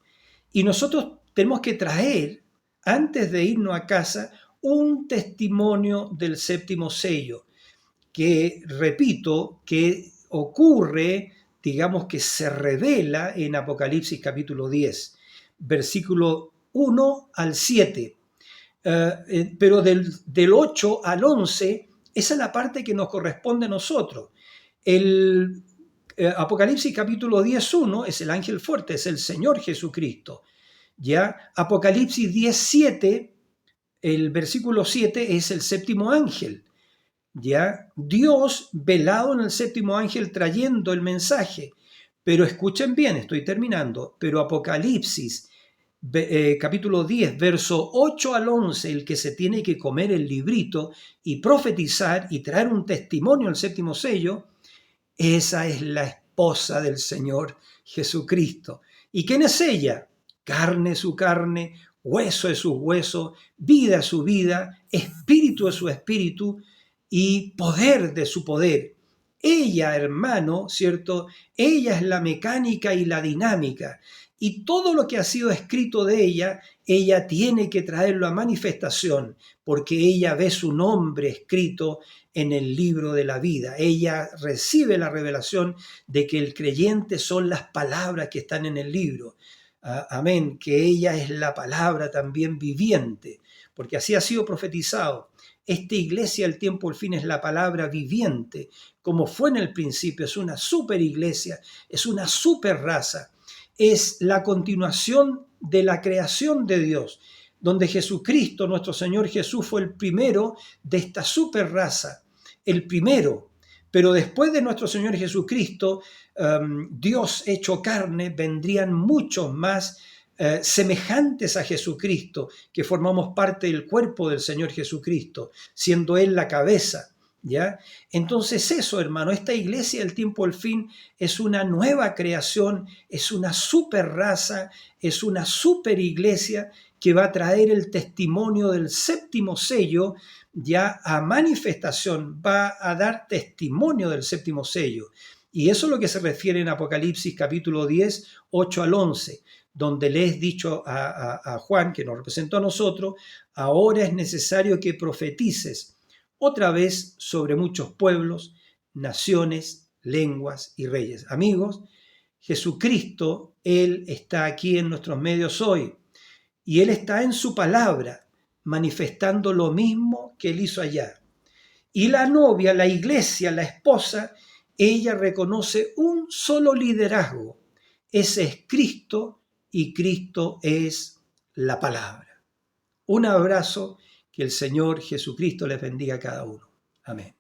Y nosotros tenemos que traer, antes de irnos a casa, un testimonio del séptimo sello, que, repito, que ocurre, digamos, que se revela en Apocalipsis capítulo 10, versículo 1 al 7. Pero del 8 al 11, esa es la parte que nos corresponde a nosotros. El Apocalipsis capítulo 10:1 es el ángel fuerte, es el Señor Jesucristo. ¿Ya? Apocalipsis 10:7, el versículo 7 es el séptimo ángel. ¿Ya? Dios velado en el séptimo ángel trayendo el mensaje. Pero escuchen bien, estoy terminando, pero Apocalipsis capítulo 10, verso 8 al 11, el que se tiene que comer el librito y profetizar y traer un testimonio al séptimo sello, esa es la esposa del Señor Jesucristo. ¿Y quién es ella? Carne es su carne, hueso es su hueso, vida es su vida, espíritu es su espíritu y poder de su poder. Ella, hermano, ¿cierto? Ella es la mecánica y la dinámica. Y todo lo que ha sido escrito de ella tiene que traerlo a manifestación, porque ella ve su nombre escrito en el libro de la vida. Ella recibe la revelación de que el creyente son las palabras que están en el libro. Amén, que ella es la palabra también viviente, porque así ha sido profetizado. Esta iglesia del tiempo del fin es la palabra viviente, como fue en el principio, es una super iglesia, es una super raza. Es la continuación de la creación de Dios, donde Jesucristo, nuestro Señor Jesús, fue el primero de esta super raza, el primero. Pero después de nuestro Señor Jesucristo, Dios hecho carne, vendrían muchos más semejantes a Jesucristo, que formamos parte del cuerpo del Señor Jesucristo, siendo Él la cabeza. ¿Ya? Entonces eso, hermano, esta iglesia del tiempo del fin es una nueva creación, es una super raza, es una super iglesia que va a traer el testimonio del séptimo sello ya a manifestación, va a dar testimonio del séptimo sello. Y eso es lo que se refiere en Apocalipsis capítulo 10, 8 al 11, donde le es dicho a Juan, que nos representó a nosotros, ahora es necesario que profetices otra vez sobre muchos pueblos, naciones, lenguas y reyes. Amigos, Jesucristo, Él está aquí en nuestros medios hoy y Él está en su palabra manifestando lo mismo que Él hizo allá. Y la novia, la iglesia, la esposa, ella reconoce un solo liderazgo. Ese es Cristo y Cristo es la palabra. Un abrazo. Que el Señor Jesucristo les bendiga a cada uno. Amén.